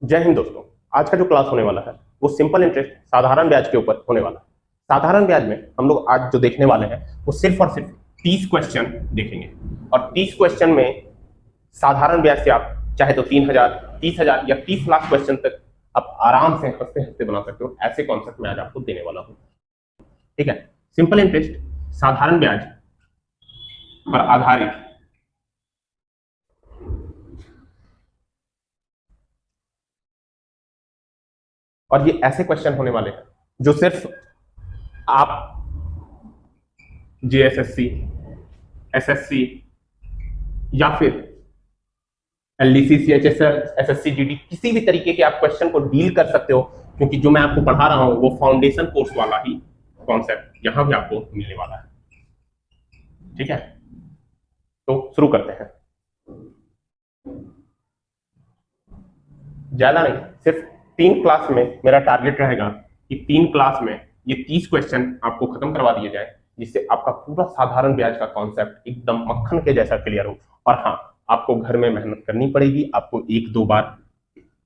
जय हिंद दोस्तों। आज का जो क्लास होने वाला है वो सिंपल इंटरेस्ट साधारण ब्याज के ऊपर होने वाला है। साधारण ब्याज में हम लोग आज जो देखने वाले हैं वो सिर्फ और सिर्फ 30 क्वेश्चन देखेंगे और 30 क्वेश्चन में साधारण ब्याज से आप चाहे तो 3,000, 30,000 या 30 लाख क्वेश्चन तक आप आराम से हंसते हंसते बना सकते हो। ऐसे कॉन्सेप्ट मैं आज आपको देने वाला हूं। ठीक है, सिंपल इंटरेस्ट साधारण ब्याज पर आधारित और ये ऐसे क्वेश्चन होने वाले हैं जो सिर्फ आप जेएसएससी, एसएससी या फिर एलडीसी, सीएचएसएल, एसएससी, जीडी किसी भी तरीके के आप क्वेश्चन को डील कर सकते हो, क्योंकि जो मैं आपको पढ़ा रहा हूं वो फाउंडेशन कोर्स वाला ही कॉन्सेप्ट यहां भी आपको मिलने वाला है। ठीक है, तो शुरू करते हैं। ज्यादा नहीं, सिर्फ 3 क्लास में मेरा टारगेट रहेगा कि 3 क्लास में ये 30 क्वेश्चन आपको खत्म करवा दिए जाए, जिससे आपका पूरा साधारण ब्याज का कॉन्सेप्ट एकदम मक्खन के जैसा क्लियर हो। और हाँ, आपको घर में मेहनत करनी पड़ेगी, आपको 1-2 बार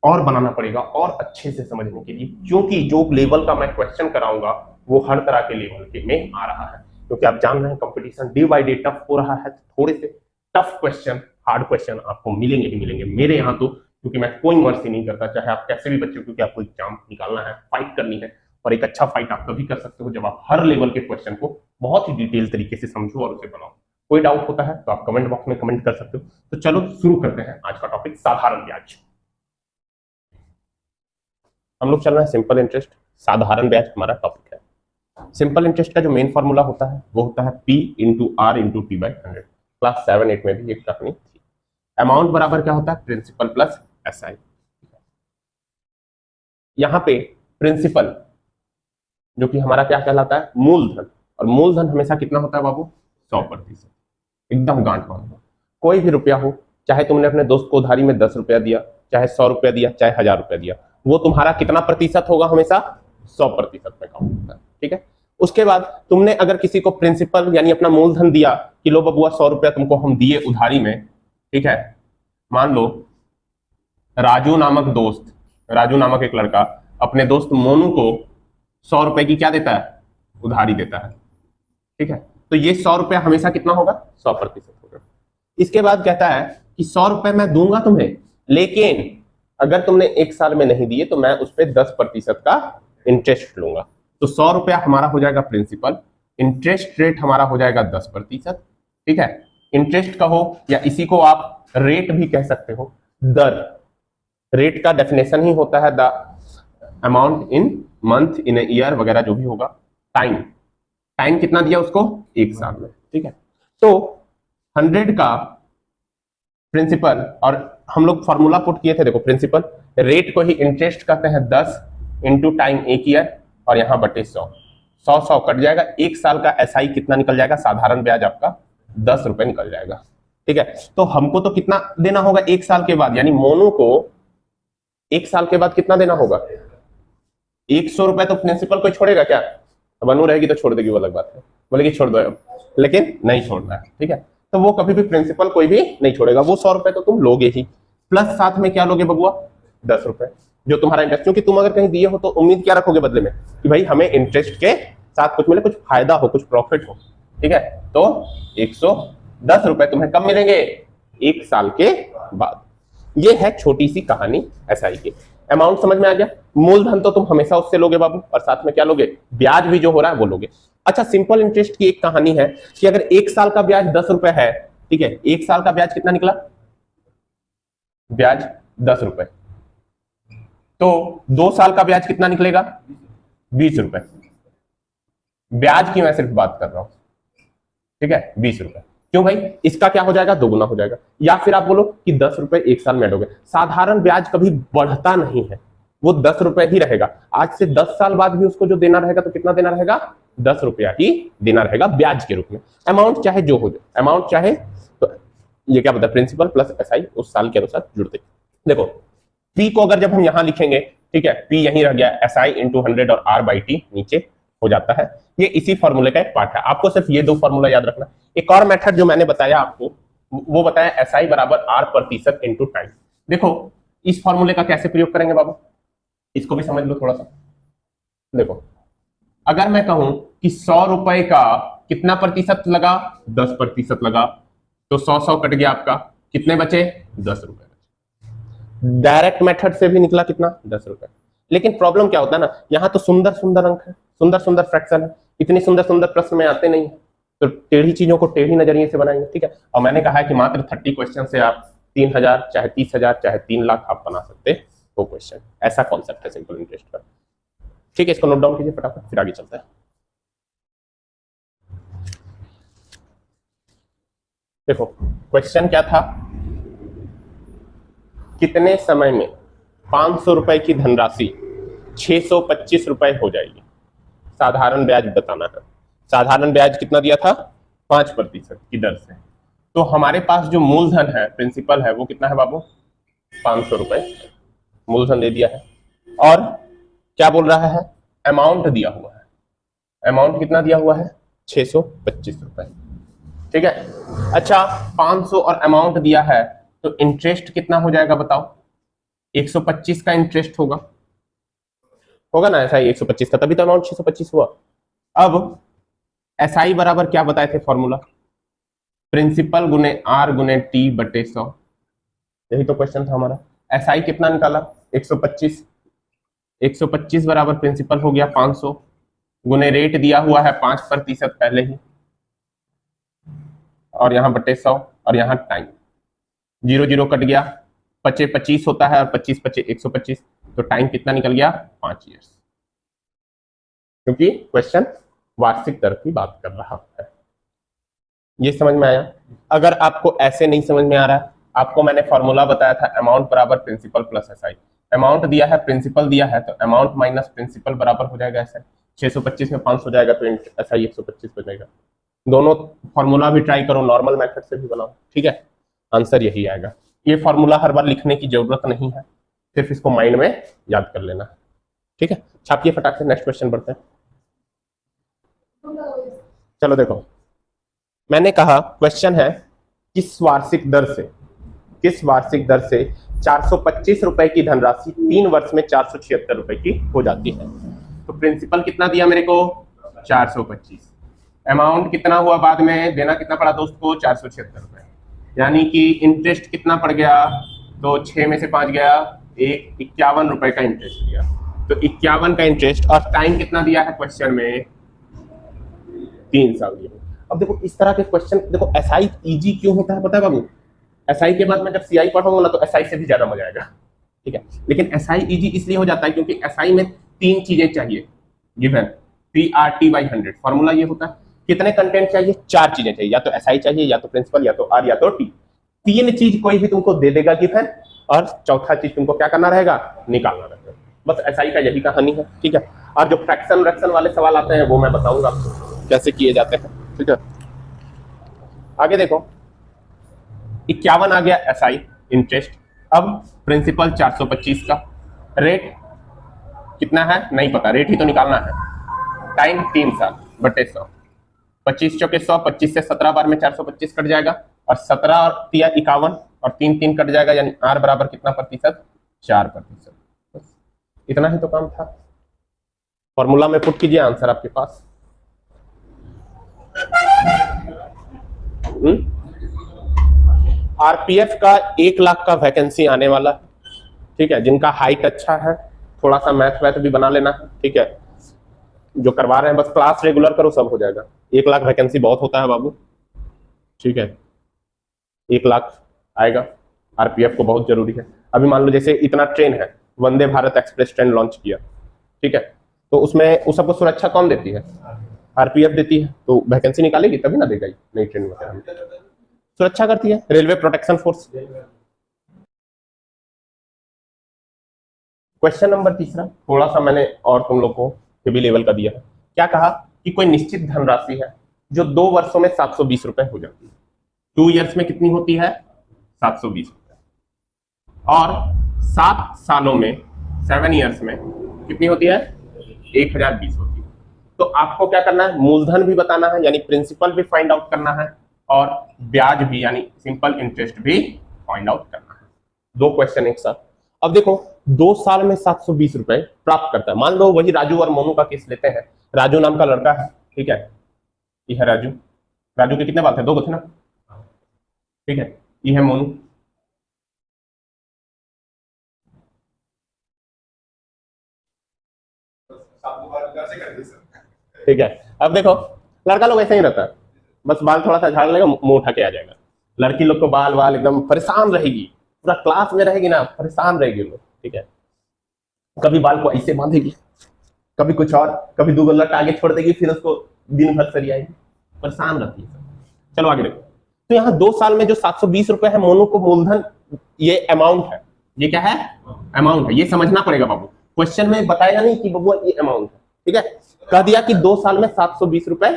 और बनाना पड़ेगा और अच्छे से समझने के लिए, क्योंकि जो लेवल का मैं क्वेश्चन कराऊंगा वो हर तरह के लेवल के में आ रहा है। क्योंकि आप जान रहे हैं competition day by day tough हो रहा है, थोड़े से टफ क्वेश्चन, हार्ड क्वेश्चन आपको मिलेंगे ही मिलेंगे मेरे यहाँ तो, क्योंकि मैं कोई मर्जी नहीं करता, चाहे आप कैसे भी बच्चे, क्योंकि आपको एग्जाम निकालना है, फाइट करनी है। और एक अच्छा फाइट आप तभी कर सकते हो जब आप हर लेवल के क्वेश्चन को बहुत ही डिटेल तरीके से समझो और उसे बनाओ। कोई डाउट होता है तो आप कमेंट बॉक्स में कमेंट कर सकते हो। तो चलो शुरू करते हैं आज का टॉपिक, साधारण ब्याज। हम लोग चल रहे हैं सिंपल इंटरेस्ट, साधारण ब्याज हमारा टॉपिक है। सिंपल इंटरेस्ट का जो मेन फॉर्मूला होता है वो होता है P into R into T by 100। Class 7-8 में भी एक कहानी थी। अमाउंट बराबर क्या होता है? Principal plus SI। यहाँ पे प्रिंसिपल जो कि हमारा क्या कहलाता है? मूलधन। और मूलधन हमेशा कितना होता है बाबू? 100%। एकदम गांठ बांध लो। कोई भी रुपया हो, चाहे तुमने अपने दोस्त को उधारी में 10 रुपया दिया, चाहे 100 रुपया दिया, चाहे 1000 रुपया दिया, वो तुम्हारा कितना प्रतिशत होगा? हमेशा 100% में काउंट होता है। ठीक है, उसके बाद तुमने अगर किसी को प्रिंसिपल यानी अपना मूलधन दिया कि लो बबुआ 100 रुपया तुमको हम दिए उधारी में, ठीक है, मान लो राजू नामक एक लड़का अपने दोस्त मोनू को 100 रुपए की क्या देता है? उधारी देता है। ठीक है, तो ये 100 रुपया हमेशा कितना होगा? 100% होगा। इसके बाद कहता है कि 100 रुपए मैं दूंगा तुम्हें, लेकिन अगर तुमने 1 साल में नहीं दिए तो मैं उस पर 10% का इंटरेस्ट लूंगा। तो 100 रुपया हमारा हो जाएगा प्रिंसिपल, इंटरेस्ट रेट हमारा हो जाएगा 10%। ठीक है, इंटरेस्ट कहो या इसी को आप रेट भी कह सकते हो, दर। रेट का डेफिनेशन ही होता है the amount in month, in year वगैरह जो भी होगा। टाइम कितना दिया उसको? 1 साल में। ठीक है, तो 100 का प्रिंसिपल, और हम लोग फॉर्मूला पुट किए थे, देखो प्रिंसिपल रेट को ही इंटरेस्ट कहते हैं 10 इंटू टाइम 1 ईयर, और यहाँ बटे 100 कट जाएगा। 1 साल का SI कितना निकल जाएगा? साधारण ब्याज आपका 10 रुपए निकल जाएगा। ठीक है, तो हमको तो कितना देना होगा 1 साल के बाद? यानी मोनू को 1 साल के बाद कितना देना होगा? 100 रुपए। तो प्रिंसिपल कोई छोड़ेगा क्या? बनू रहेगी तो छोड़ देगी, वो अलग बात है, बोलेगी छोड़ दो, लेकिन नहीं छोड़ना है। ठीक है, तो वो कभी भी प्रिंसिपल कोई भी नहीं छोड़ेगा, वो 100 रुपए तो तुम लोगे ही, प्लस साथ में क्या लोगे बबुआ? 10 रुपए जो तुम्हारा इंटरेस्ट। क्योंकि तुम अगर कहीं दिए हो तो उम्मीद क्या रखोगे बदले में? कि भाई हमें इंटरेस्ट के साथ कुछ मिले, कुछ फायदा हो, कुछ प्रॉफिट हो। ठीक है, तो 110 रुपए तुम्हें कब मिलेंगे? 1 साल के बाद। ये है छोटी सी कहानी SI की। अमाउंट समझ में आ गया? मूलधन तो तुम हमेशा उससे लोगे बाबू, और साथ में क्या लोगे? ब्याज भी जो हो रहा है वो लोगे। अच्छा, सिंपल इंटरेस्ट की एक कहानी है कि अगर 1 साल का ब्याज 10 रुपए है, ठीक है, 1 साल का ब्याज कितना निकला? ब्याज 10 रुपए। तो 2 साल का ब्याज कितना निकलेगा? 20 रुपए। ब्याज की मैं सिर्फ बात कर रहा हूं। ठीक है, 20 रुपए। क्यों भाई? इसका क्या हो जाएगा? दोगुना हो जाएगा। या फिर आप बोलो कि 10 रुपए 1 साल में ऐड हो गए। साधारण ब्याज कभी बढ़ता नहीं है, वो 10 रुपए ही रहेगा। आज से 10 साल बाद भी उसको जो देना रहेगा तो कितना देना रहेगा? 10 रुपया ही देना रहेगा ब्याज के रूप में। अमाउंट चाहे जो हो जाए, अमाउंट चाहे तो ये क्या बताया? प्रिंसिपल प्लस SI उस साल के अनुसार जुड़ते। देखो P को अगर जब हम यहां लिखेंगे, ठीक है, P यहीं रह गया, SI इंटू 100 और R/T नीचे हो जाता है। ये इसी फॉर्मूले का एक पार्ट है। आपको सिर्फ ये 2 फॉर्मूला याद रखना। एक और मेथड जो मैंने बताया आपको, वो बताया SI बराबर R% इंटू टाइम। देखो इस फॉर्मूले का कैसे प्रयोग करेंगे बाबू, इसको भी समझ लो थोड़ा सा। देखो, अगर मैं कहूं कि 100 रुपए का कितना प्रतिशत लगा, 10% लगा, तो 100 कट गया आपका, कितने बचे, 10 रुपए बचे। डायरेक्ट मेथड से भी निकला कितना, 10 रुपए। लेकिन प्रॉब्लम क्या होता है ना, यहाँ तो सुंदर सुंदर अंक है, सुंदर सुंदर फ्रैक्शन है, इतनी सुंदर सुंदर प्रश्न में आते नहीं है, तो टेढ़ी चीजों को टेढ़ी नजरिए से बनाएंगे, ठीक है। और मैंने कहा है कि मात्र 30 क्वेश्चन से आप 3,000 चाहे 30,000 चाहे 3 लाख आप बना सकते हो क्वेश्चन, ऐसा कॉन्सेप्ट है सिंपल इंटरेस्ट का, ठीक है। इसको नोट डाउन कीजिए फटाफट, फिर आगे चलता है। देखो क्वेश्चन क्या था, कितने समय में 500 रुपए की धनराशि 625 रुपए हो जाएगी, साधारण ब्याज बताना है। साधारण ब्याज कितना दिया था, 5% की दर से। तो हमारे पास जो मूलधन है, प्रिंसिपल है, वो कितना है बाबू, 500 रुपए मूलधन दे दिया है, और क्या बोल रहा है, अमाउंट दिया हुआ है, अमाउंट कितना दिया हुआ है, 625 रुपए, ठीक है। अच्छा 500 और अमाउंट दिया है, तो इंटरेस्ट कितना हो जाएगा बताओ, 125 का इंटरेस्ट होगा, होगा ना, ऐसा ही 125 का, तभी तो अमाउंट 625 हुआ। अब एसआई बराबर क्या बताए थे फॉर्मूला, प्रिंसिपल गुने आर गुने टी बटे 100, यही तो क्वेश्चन था हमारा। एसआई कितना निकाला, 125, 125 बराबर प्रिंसिपल हो गया 500 गुने रेट दिया हुआ है 5% पहले ही, और यहां बटे 100, और यहां टाइम, 0 0 कट गया, 25 25 होता है, और 25 25 125, तो टाइम कितना निकल गया, 5 ईयर्स, क्योंकि क्वेश्चन वार्षिक दर की बात कर रहा है। ये समझ में आया। अगर आपको ऐसे नहीं समझ में आ रहा है, आपको मैंने फॉर्मूला बताया था, अमाउंट बराबर प्रिंसिपल प्लस एसआई। अमाउंट दिया है, प्रिंसिपल दिया है, तो अमाउंट माइनस प्रिंसिपल बराबर हो जाएगा एसआई। 625 में 500 जाएगा तो एसआई 125 हो जाएगा। दोनों फॉर्मूला भी ट्राई करो, नॉर्मल मेथड से भी बनाओ, ठीक है, आंसर यही आएगा। ये फॉर्मूला हर बार लिखने की जरूरत नहीं है, सिर्फ इसको माइंड में याद कर लेना, ठीक है। छापिए फटाक से, नेक्स्ट क्वेश्चन बढ़ते हैं। चलो देखो, मैंने कहा क्वेश्चन है, किस वार्षिक दर से, किस वार्षिक दर से 425 रुपए की धनराशि 3 वर्ष में 476 रुपए की हो जाती है। तो प्रिंसिपल कितना दिया मेरे को, 425, अमाउंट कितना हुआ बाद में देना, कितना पड़ा दोस्त को, 476 रुपए, यानी कि इंटरेस्ट कितना पड़ गया, तो 6 में से 5 गया, 51 रुपए का इंटरेस्ट दिया, तो 51 का इंटरेस्ट, और टाइम कितना दिया है क्वेश्चन में, 3 साल दिया। अब देखो इस तरह के क्वेश्चन, देखो एसआई इजी क्यों होता है पता है बाबू, एसआई के बाद में जब सीआई पढ़ोगे ना, तो एसआई से भी ज्यादा मजा आएगा, ठीक है। लेकिन एसआई इजी इसलिए हो जाता है क्योंकि एसआई में 3 चीजें चाहिए, गिवन PRT/100, फॉर्मूला ये होता है। कितने कंटेंट चाहिए, 4 चीजें चाहिए, या तो एसआई चाहिए, या तो प्रिंसिपल, या तो आर, या तो टी। 3 चीज कोई भी तुमको दे देगा गिवन, और चौथा चीज तुमको क्या करना रहेगा, निकालना रहेगा। बस एसआई का यही कहानी है, ठीक है। और जो फ्रैक्शन व्रैक्शन वाले सवाल आते हैं वो मैं बताऊंगा आपको कैसे किए जाते हैं, ठीक है। आगे देखो, 51 आ गया एसआई इंटरेस्ट, अब प्रिंसिपल 425 का, रेट कितना है नहीं पता, रेट ही तो निकालना है, टाइम 3 साल बटे 100, 25 चौके 100, 25 से 17 बार में 425 कट जाएगा, और 17 और 3 51, और 3 3 कट जाएगा, यानी आर बराबर कितना प्रतिशत, 4%। इतना ही तो काम था, फॉर्मूला में पुट कीजिए, आंसर आपके पास। आरपीएफ का 1 लाख का वैकेंसी आने वाला है, ठीक है। जिनका हाइट अच्छा है, थोड़ा सा मैथ वैथ भी बना लेना है, ठीक है। जो करवा रहे हैं बस क्लास रेगुलर करो, सब हो जाएगा। 1 लाख वैकेंसी बहुत होता है बाबू, ठीक है, 1 लाख आएगा, आरपीएफ को बहुत जरूरी है। अभी मान लो जैसे इतना ट्रेन है, Vande Bharat express train launch किया, ठीक है, तो उसमें उस सबको सुरक्षा कौन देती है, आरपीएफ देती है, तो वैकेंसी निकालेगी तभी ना देगा नई ट्रेन में, सुरक्षा करती है, railway protection force. Question number 3, थोड़ा सा मैंने और तुम लोग को हेवी लेवल का दिया है। क्या कहा कि कोई निश्चित धनराशि है जो 2 वर्षों में 720 रुपए हो जाती है, 2 इयर्स में कितनी होती है, 720 रुपए, और 7 सालों में, 7 इयर्स में कितनी होती है, 1020 होती है। तो आपको क्या करना है, मूलधन भी बताना है, यानी प्रिंसिपल भी फाइंड आउट करना है, और ब्याज भी यानी सिंपल इंटरेस्ट भी फाइंड आउट करना है। 2 क्वेश्चन एक साथ। अब देखो 2 साल में 720 रुपए प्राप्त करता है। मान लो वही राजू और मोनू का केस लेते हैं। राजू नाम का लड़का है, ठीक है, ये है राजू। राजू के कितने बाल थे? 2 थे ना, ठीक है। ये है मोनू, ठीक है। अब देखो लड़का लोग ऐसा ही रहता है, बस बाल थोड़ा सा झाड़ लेगा, मुंह उठा के आ जाएगा। लड़की लोग को बाल वाल एकदम परेशान रहेगी, पूरा क्लास में रहेगी ना, परेशान रहेगी लोग, ठीक है। कभी बाल को ऐसे बांधेगी, कभी कुछ और, कभी 2 लट आगे छोड़ देगी, फिर उसको दिन भर सरियाएगी, परेशान रहती है। चलो आगे देखो। तो यहाँ 2 साल में जो 720 रुपए है मोनू को मूलधन, ये अमाउंट है, ये क्या है? अमाउंट है। ये समझना पड़ेगा बाबू, क्वेश्चन में बताया नहीं कि बाबू ये अमाउंट है, ठीक है। कह दिया कि 2 साल में 720 रुपए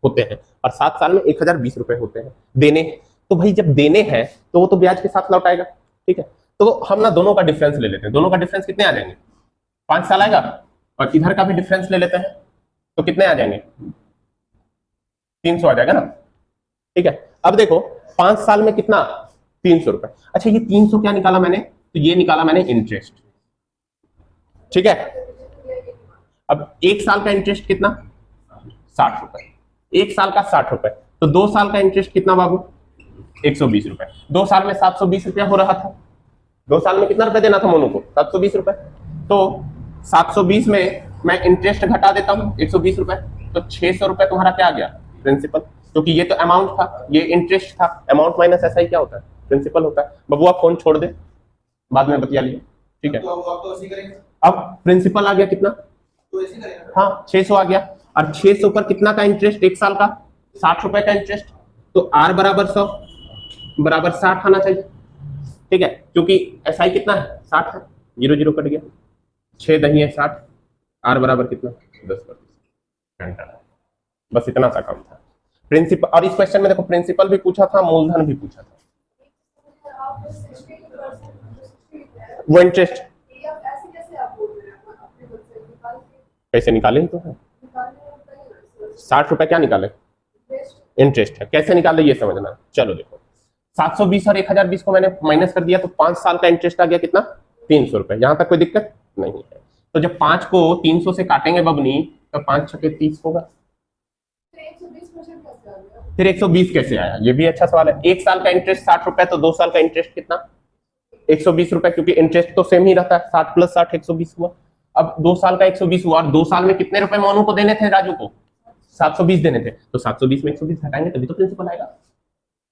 होते हैं और 7 साल में 1020 रुपए होते हैं देने। तो भाई जब देने हैं तो वो तो ब्याज के साथ लौटाएगा, ठीक है। तो हम ना दोनों का डिफरेंस ले लेते हैं। दोनों का डिफरेंस कितने आ जाएंगे? 5 साल आएगा, और इधर का भी डिफरेंस ले लेते हैं, तो कितने आ जाएंगे? 300 आ जाएगा ना, ठीक है। अब देखो 5 साल में कितना? 300 रुपए। अच्छा ये 300 क्या निकाला मैंने? तो ये निकाला मैंने इंटरेस्ट, ठीक है। अब 1 साल का इंटरेस्ट कितना? 60 रुपए। 1 साल का 60 रुपए, तो 2 साल का इंटरेस्ट कितना बाबू? 120 रुपए। 2 साल में 720 रुपया हो रहा था। 2 साल में कितना रुपए देना था मोनू को? 720 रुपए। तो 720 में मैं इंटरेस्ट घटा देता हूँ 120 रुपए, तो 600 रुपए तुम्हारा क्या आ गया? प्रिंसिपल। क्योंकि ये तो अमाउंट था, ये इंटरेस्ट था। अमाउंट माइनस ऐसा ही क्या होता है? प्रिंसिपल होता है। बबुआ फोन छोड़ दे, बाद में बतिया लिया, ठीक है। अब प्रिंसिपल आ गया कितना? हाँ 600 आ गया, और 600 पर कितना का इंटरेस्ट? 1 साल का 60 रुपए का इंटरेस्ट, तो आर बराबर 100 बराबर 60 आना चाहिए, ठीक है। क्योंकि एस आई कितना है? 60 है, 0 0 कट गया, 6 दही है 60, आर बराबर कितना? 10%। बस इतना सा काम था प्रिंसिपल। और इस क्वेश्चन में देखो प्रिंसिपल भी पूछा था, मूलधन भी पूछा था। वो इंटरेस्ट कैसे निकाले? तो है 60 रुपए क्या निकाले? इंटरेस्ट है। कैसे निकाले ये समझना। चलो देखो 720 और 1020 को मैंने माइनस कर दिया, तो 5 साल का इंटरेस्ट आ गया कितना? 300 रुपए। यहां तक कोई दिक्कत नहीं है। तो जब 5 को 300 से काटेंगे बबनी, तो 5 छके 30 होगा। फिर 120 कैसे आया? ये भी अच्छा सवाल है। 1 साल का इंटरेस्ट 60 रुपए, तो 2 साल का इंटरेस्ट कितना? 120 रुपए, क्योंकि इंटरेस्ट तो सेम ही रहता है, 60 प्लस 60 120 हुआ। अब 2 साल का 120 हुआ, और 2 साल में कितने रुपए मोनू को देने थे? राजू को 720 देने थे, तो 720 में 120 घटाएंगे तभी तो प्रिंसिपल आएगा।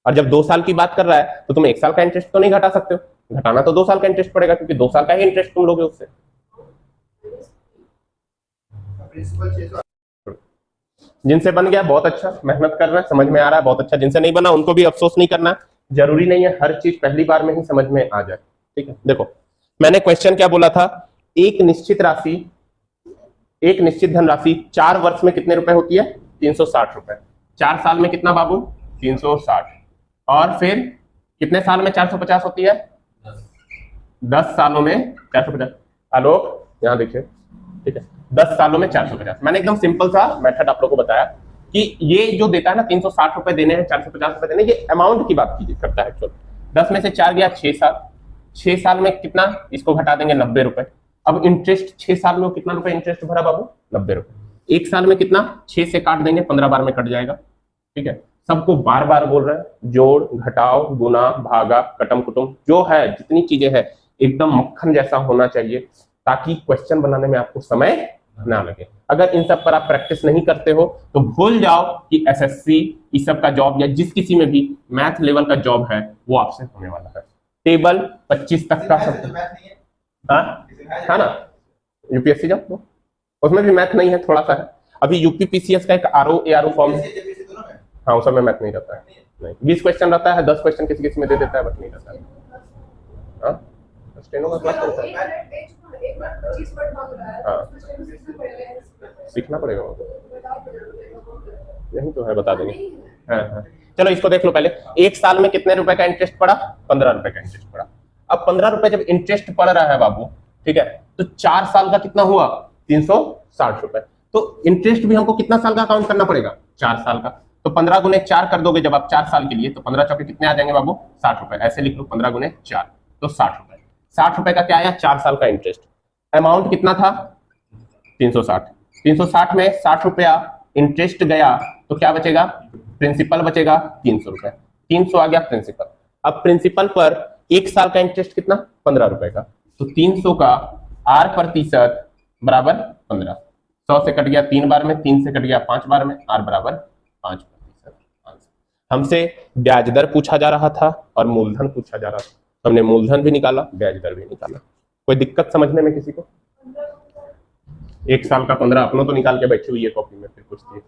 और जब 2 साल की बात कर रहा है तो तुम 1 साल का इंटरेस्ट तो नहीं घटा सकते हो, घटाना तो 2 साल का इंटरेस्ट पड़ेगा, क्योंकि 2 साल का ही इंटरेस्ट तुम लोगे उससे। जिनसे बन गया बहुत अच्छा, मेहनत कर रहे हैं, समझ में आ रहा है, बहुत अच्छा। जिनसे नहीं बना उनको भी अफसोस नहीं करना, जरूरी नहीं है हर चीज पहली बार में ही समझ में आ जाए, ठीक है। देखो मैंने क्वेश्चन क्या बोला था? एक निश्चित राशि, एक निश्चित धनराशि 4 वर्ष में कितने रुपए होती है? 360 रुपए। 4 साल में कितना बाबू? 360। और फिर कितने साल में 450 होती है? 10 सालों में 450। आलोक यहां देखिए, ठीक है, 10 सालों में 450। मैंने एकदम सिंपल सा मेथड आप लोगों को बताया कि ये जो देता है ना 360 रुपए देने हैं, 450 रुपए देने, ये अमाउंट की बात कीजिए करता है एक्चुअल। 10 में से 4 गया 6 साल, 6 साल में कितना? इसको घटा देंगे 90 रुपए। अब इंटरेस्ट 6 साल में कितना रुपए इंटरेस्ट भरा बाबू? 90 रुपए। 1 साल में कितना? 6 से काट देंगे, 15 बार में कट जाएगा, ठीक है। सबको बार बार बोल रहे हैं, जोड़ घटाओ गुना भागा कटम कुटुम जो है जितनी चीजें हैं एकदम मक्खन जैसा होना चाहिए, ताकि क्वेश्चन बनाने में आपको समय ना लगे। अगर इन सब पर आप प्रैक्टिस नहीं करते हो तो भूल जाओ कि एसएससी इस सब का जॉब या जिस किसी में भी मैथ लेवल का जॉब है वो आपसे होने वाला है। टेबल 25 तक का सब है ना, यूपीएससी जॉब तो उसमें भी मैथ नहीं है, थोड़ा सा है। अभी यूपीपीसीएस का एक आरओ एआरओ फॉर्म, हाँ उसमें मैथ नहीं रहता है, नहीं 20 क्वेश्चन रहता है, 10 क्वेश्चन किसी किसी में दे देता है, बट नहीं रहता है। हाँ स्टेनो का क्लास चलता है, हाँ सीखना पड़ेगा, यही तो है, बता देंगे। हाँ हाँ चलो इसको देख लो पहले। 1 साल में कितने रुपए का इंटरेस्ट पड़ा? 15 रुपए का इंटरेस्ट पड़ा। अब 15 रुपए जब इंटरेस्ट पड़ रहा है बाबू, ठीक है, तो 4 साल का कितना हुआ? 360 रुपए। तो इंटरेस्ट भी हमको कितना साल का काउंट करना पड़ेगा? 4 साल का। तो 15 गुने 4 कर दोगे जब आप 4 साल के लिए, तो 15 चौके कितने आ जाएंगे बाबू? 60 रुपए। ऐसे लिख लो 15 गुने 4 तो 60 रुपए। ₹60 का क्या आया, 4 साल का इंटरेस्ट। अमाउंट कितना था, 360। 360 में ₹60 इंटरेस्ट गया तो क्या बचेगा, प्रिंसिपल बचेगा ₹300। 300 आ गया प्रिंसिपल। अब प्रिंसिपल पर 1 साल का इंटरेस्ट कितना, ₹15 का, तो 300 का R% बराबर 15। 100 से कट गया 3 बार में, 3 से कट गया 5 बार में, R बराबर 5%। हमसे ब्याज दर पूछा जा रहा था और मूलधन पूछा जा रहा था, हमने मूलधन भी निकाला, ब्याज दर भी निकाला। कोई दिक्कत समझने में किसी को? 1 साल का 15 अपनों तो निकाल के बैठी हुई है कॉपी में, फिर कुछ दिए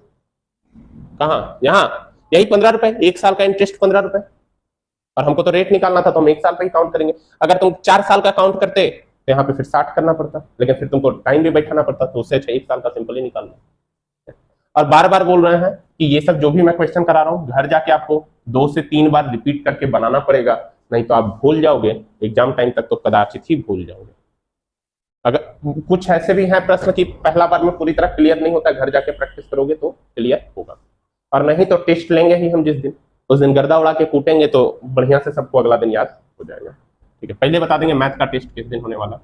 कहाँ, यहाँ यही ₹15, 1 साल का इंटरेस्ट ₹15, और हमको तो रेट निकालना था तो हम 1 साल पे ही काउंट करेंगे। अगर तुम 4 साल का काउंट करते तो यहाँ पे फिर 60 करना पड़ता, लेकिन फिर तुमको टाइम भी बैठाना पड़ता, तो उससे 1 साल का सिंपल ही निकालना। और बार बार बोल रहे हैं कि ये सब जो भी मैं क्वेश्चन करा रहा हूँ घर जाके आपको 2 से 3 बार रिपीट करके बनाना पड़ेगा, नहीं तो आप भूल जाओगे, एग्जाम टाइम तक तो कदाचित ही भूल जाओगे। अगर कुछ ऐसे भी हैं प्रश्न कि पहला बार में पूरी तरह क्लियर नहीं होता, घर जाके प्रैक्टिस करोगे तो क्लियर होगा, और नहीं तो टेस्ट लेंगे ही हम जिस दिन, उस दिन गर्दा उड़ा के कूटेंगे तो बढ़िया से सबको अगला दिन याद हो जाएगा। ठीक है, पहले बता देंगे मैथ का टेस्ट किस दिन होने वाला।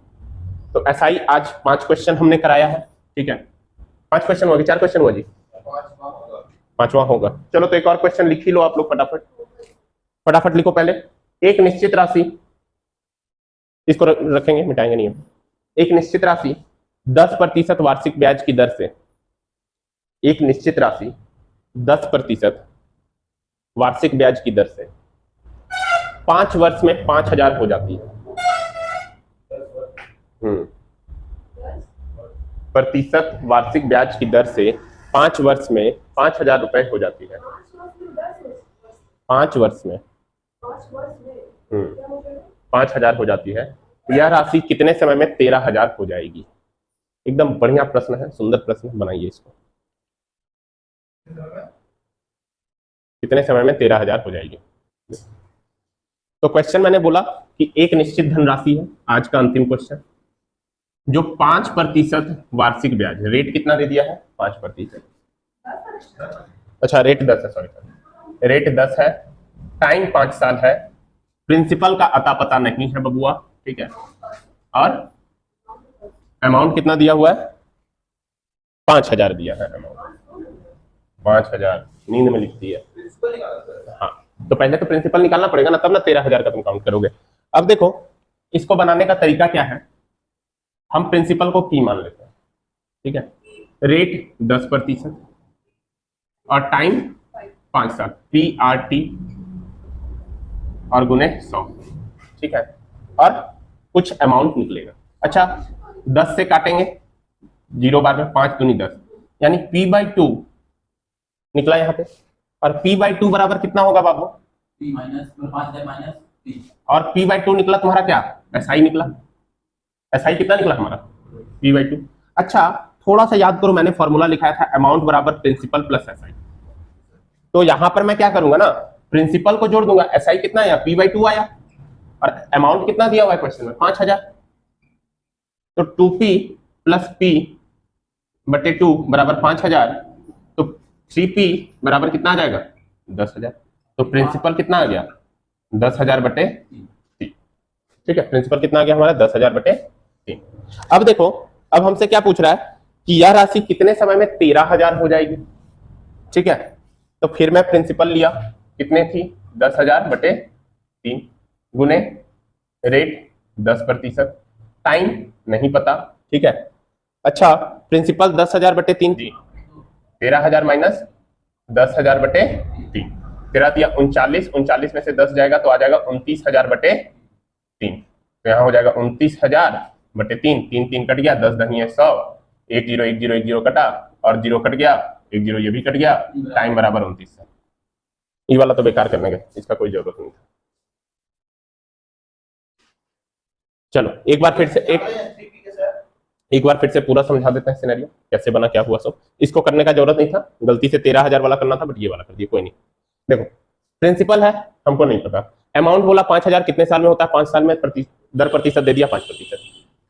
तो ऐसा ही आज 5 क्वेश्चन हमने कराया है। ठीक है, 5 क्वेश्चन होगी, 4 क्वेश्चन हुआ जी, 5वां होगा। चलो तो एक और क्वेश्चन लिख ही लो आप लोग, फटाफट फटाफट लिखो। पहले एक निश्चित राशि, इसको रखेंगे, मिटाएंगे नहीं हम। एक निश्चित राशि 10% वार्षिक ब्याज की दर से, एक निश्चित राशि 10% वार्षिक ब्याज की दर से 5 वर्ष में 5,000 हो जाती है। प्रतिशत वार्षिक ब्याज की दर से 5 वर्ष में 5,000 रुपए हो जाती है। 5 वर्ष में 5,000 हो जाती है। यह राशि कितने समय में 13,000 हो जाएगी? एकदम बढ़िया प्रश्न है, सुंदर प्रश्न, बनाइए इसको। कितने समय में 13,000 हो जाएगी? तो क्वेश्चन मैंने बोला कि एक निश्चित धनराशि है, आज का अंतिम क्वेश्चन, जो 5% वार्षिक ब्याज, रेट कितना दे दिया है, 5%। अच्छा रेट 10 है, सॉरी रेट 10 है, टाइम 5 साल है, प्रिंसिपल का अता पता नहीं है बबुआ, ठीक है, और अमाउंट कितना दिया हुआ है, 5,000 दिया है अमाउंट, 5,000 नींद में लिखती है। हाँ तो पहले तो प्रिंसिपल निकालना पड़ेगा ना, तब ना 13,000 का तुम काउंट करोगे। अब देखो इसको बनाने का तरीका क्या है, हम प्रिंसिपल को P मान लेते हैं, ठीक है, रेट 10% और टाइम 5 साल, PRT और गुने 100, ठीक है, और कुछ अमाउंट निकलेगा। अच्छा 10 से काटेंगे, 0 बार में 5 दूनी 10, यानी P/2 निकला यहाँ पे, और P/2 बराबर कितना होगा बाबू, P माइनस 5,000 माइनस P, और P/2 निकला तुम्हारा क्या, SI निकला। SI कितना निकला हमारा, P/2। अच्छा थोड़ा सा याद करो, मैंने फॉर्मूला लिखाया था अमाउंट बराबर प्रिंसिपल प्लस SI, तो यहां पर मैं क्या करूंगा ना, प्रिंसिपल को जोड़ दूंगा, SI कितना आया, P/2 आया, और अमाउंट कितना दिया हुआ है क्वेश्चन में, 5,000, तो 2P प्लस P/2 बराबर 5,000, तो 3P बराबर कितना आ जाएगा, 10,000, तो प्रिंसिपल कितना आ गया, 10,000 बटे 3, ठीक है, प्रिंसिपल कितना आ गया हमारा, 10,000 बटे 3। अब देखो, अब हमसे क्या पूछ रहा है कि यह राशि कितने समय में 13,000 हो जाएगी, ठीक है, तो फिर मैं प्रिंसिपल लिया, कितने थी, 10,000 बटे 3 गुने रेट 10%, टाइम नहीं पता, ठीक है। अच्छा प्रिंसिपल 10,000 बटे 3 थी, 13,000 माइनस 10,000 बटे 3, 13 दिया 39, 39 में से 10 जाएगा तो आ जाएगा 29,000 बटे 3, तो यहाँ हो जाएगा 29,000 बटे 3, 3 3 कट गया, 10 दही है 100, 1 0 1 0 1 0 कटा, और 0 कट गया, 1 0 ये भी कट गया, टाइम बराबर 29 है। ये वाला तो बेकार करने का, इसका कोई जरूरत नहीं था। चलो एक बार फिर से पूरा समझा देते हैं सिनेरियो, कैसे बना क्या हुआ सब। इसको करने का जरूरत नहीं था, गलती से 13,000 वाला करना था, बट ये वाला कर दिया, कोई नहीं। देखो प्रिंसिपल है, हमको नहीं पता, अमाउंट बोला 5,000 कितने साल में होता है, 5 साल में, दर प्रतिशत दे दिया 5%,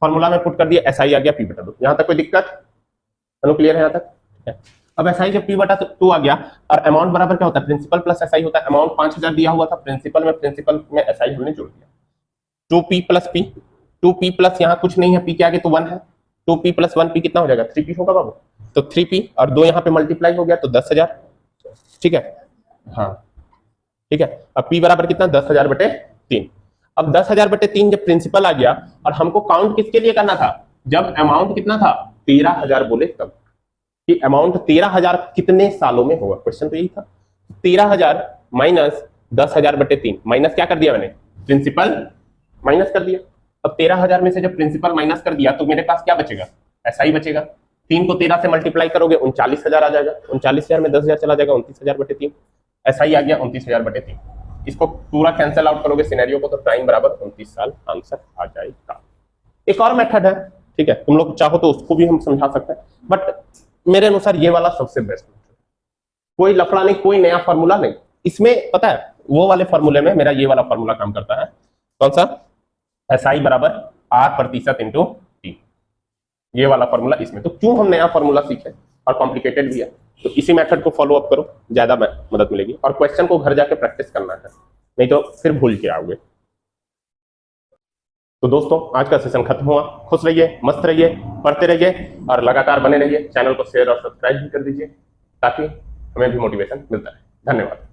फॉर्मूला में पुट कर दिया, SI आ गया P/2। यहाँ तक कोई दिक्कत, क्लियर है यहाँ तक? अब SI जब P/2 आ गया, और अमाउंट बराबर क्या होता है, प्रिंसिपल प्लस SI होता है। अमाउंट 5,000 दिया हुआ था, प्रिंसिपल में SI हमने जोड़ दिया, 2P plus P, 2p plus यहाँ कुछ नहीं है, p के आगे तो 1 है, 2p प्लस 1p कितना हो जाएगा 3p होगा बाबू। तो 3p और 2 यहाँ पे मल्टीप्लाई हो गया तो 10,000, ठीक है। हाँ ठीक है, अब p बराबर कितना 10,000 बटे 3। अब 10,000 बटे 3 जब प्रिंसिपल आ गया और हमको काउंट किसके लिए करना था, जब अमाउंट कितना था 13,000 बोले तब, कि अमाउंट 13,000 कितने सालों में होगा, क्वेश्चन तो यही था। 13,000 माइनस 10,000 बटे 3, माइनस क्या कर दिया मैंने, प्रिंसिपल माइनस कर दिया। अब 13,000 में से जब प्रिंसिपल माइनस कर दिया तो मेरे पास क्या बचेगा, ऐसा ही बचेगा। 3 को 13 से मल्टीप्लाई करोगे 39,000 आ जाएगा, 39,000 में 10,000 चला जाएगा 29,000 बटे 3, ऐसा ही आ गया 29,000 बटे 3। इसको पूरा कैंसिल आउट करोगे सिनेरियो को तो टाइम बराबर 29 साल आंसर आ जाएगा। एक और मेथड है, ठीक है, तुम लोग चाहो तो उसको भी हम समझा सकते हैं, बट मेरे अनुसार ये वाला सबसे बेस्ट मेथड। कोई लफड़ा नहीं, कोई नया फॉर्मूला नहीं इसमें, पता है वो वाले फॉर्मूले में मेरा ये वाला फॉर्मूला काम करता है, कौन सा, SI बराबर R% इंटू टी, ये वाला फॉर्मूला इसमें। तो क्यों हम नया फॉर्मूला सीखे और कॉम्प्लिकेटेड भी है, तो इसी मेथड को फॉलो अप करो, ज्यादा मदद मिलेगी। और क्वेश्चन को घर जाके प्रैक्टिस करना है, नहीं तो फिर भूल के आओगे। तो दोस्तों आज का सेशन खत्म हुआ, खुश रहिए, मस्त रहिए, पढ़ते रहिए और लगातार बने रहिए। चैनल को शेयर और सब्सक्राइब भी कर दीजिए ताकि हमें भी मोटिवेशन मिलता है। धन्यवाद।